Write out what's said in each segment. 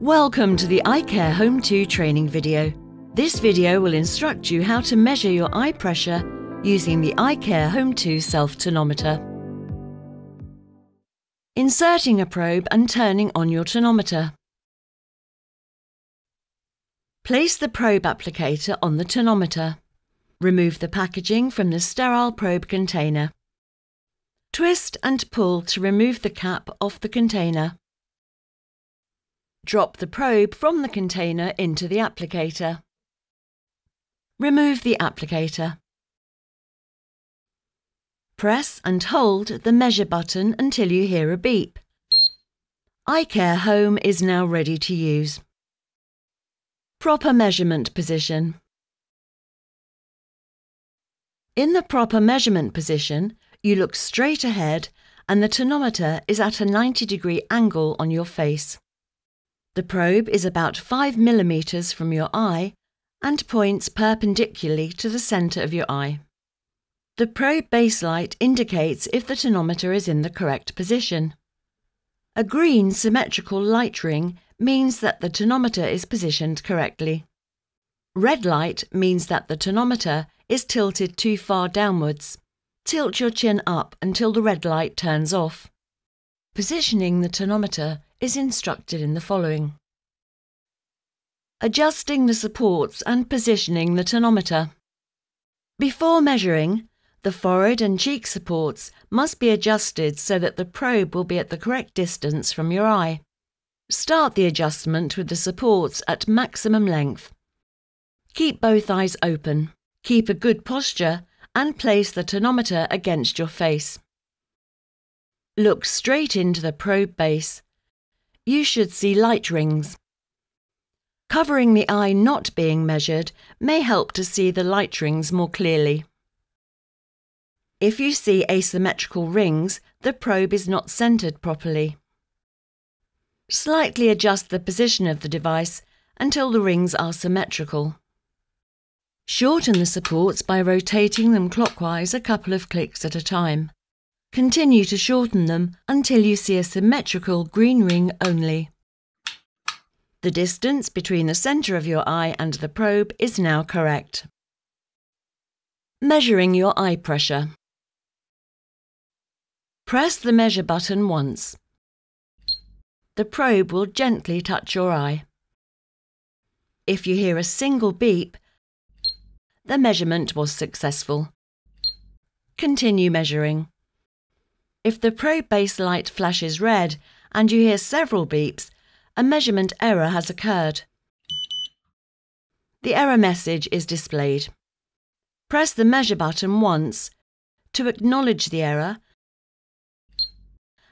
Welcome to the iCare HOME2 training video. This video will instruct you how to measure your eye pressure using the iCare HOME2 self-tonometer. Inserting a probe and turning on your tonometer. Place the probe applicator on the tonometer. Remove the packaging from the sterile probe container. Twist and pull to remove the cap off the container. Drop the probe from the container into the applicator. Remove the applicator. Press and hold the measure button until you hear a beep. iCare Home is now ready to use. Proper measurement position. In the proper measurement position, you look straight ahead and the tonometer is at a 90-degree angle on your face. The probe is about 5 mm from your eye and points perpendicularly to the centre of your eye. The probe base light indicates if the tonometer is in the correct position. A green symmetrical light ring means that the tonometer is positioned correctly. Red light means that the tonometer is tilted too far downwards. Tilt your chin up until the red light turns off. Positioning the tonometer is instructed in the following. Adjusting the supports and positioning the tonometer. Before measuring, the forehead and cheek supports must be adjusted so that the probe will be at the correct distance from your eye. Start the adjustment with the supports at maximum length. Keep both eyes open, keep a good posture and place the tonometer against your face. Look straight into the probe base. You should see light rings. Covering the eye not being measured may help to see the light rings more clearly. If you see asymmetrical rings, the probe is not centered properly. Slightly adjust the position of the device until the rings are symmetrical. Shorten the supports by rotating them clockwise a couple of clicks at a time. Continue to shorten them until you see a symmetrical green ring only. The distance between the centre of your eye and the probe is now correct. Measuring your eye pressure. Press the measure button once. The probe will gently touch your eye. If you hear a single beep, the measurement was successful. Continue measuring. If the probe base light flashes red and you hear several beeps, a measurement error has occurred. The error message is displayed. Press the measure button once to acknowledge the error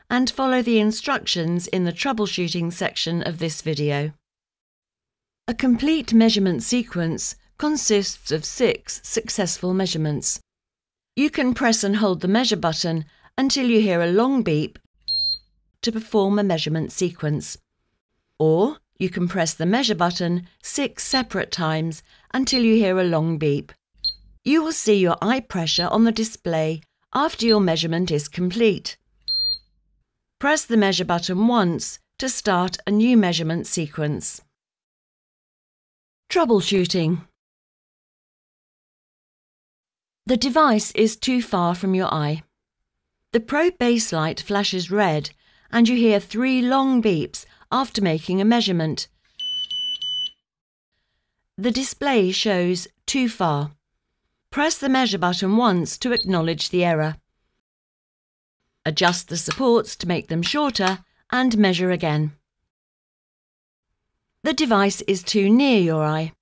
and follow the instructions in the troubleshooting section of this video. A complete measurement sequence consists of 6 successful measurements. You can press and hold the measure button until you hear a long beep to perform a measurement sequence. Or you can press the measure button 6 separate times until you hear a long beep. You will see your eye pressure on the display after your measurement is complete. Press the measure button once to start a new measurement sequence. Troubleshooting. The device is too far from your eye. The probe base light flashes red and you hear 3 long beeps after making a measurement. The display shows too far. Press the measure button once to acknowledge the error. Adjust the supports to make them shorter and measure again. The device is too near your eye.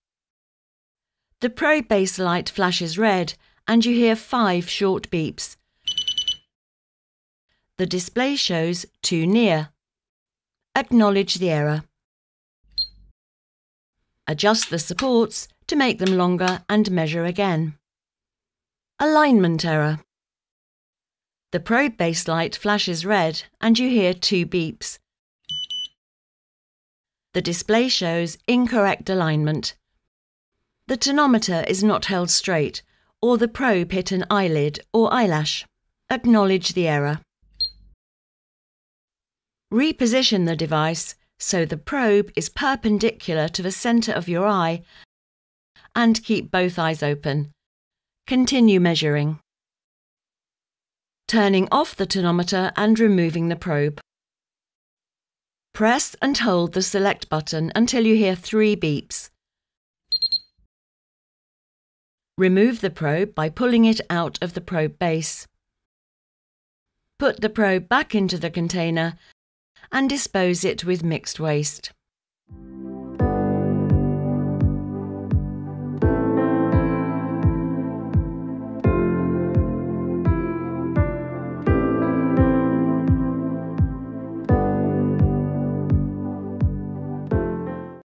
The probe base light flashes red and you hear 5 short beeps. The display shows too near. Acknowledge the error. Adjust the supports to make them longer and measure again. Alignment error. The probe base light flashes red and you hear 2 beeps. The display shows incorrect alignment. The tonometer is not held straight, or the probe hit an eyelid or eyelash. Acknowledge the error. Reposition the device so the probe is perpendicular to the centre of your eye, and keep both eyes open. Continue measuring. Turning off the tonometer and removing the probe. Press and hold the select button until you hear 3 beeps. Remove the probe by pulling it out of the probe base. Put the probe back into the container and dispose it with mixed waste.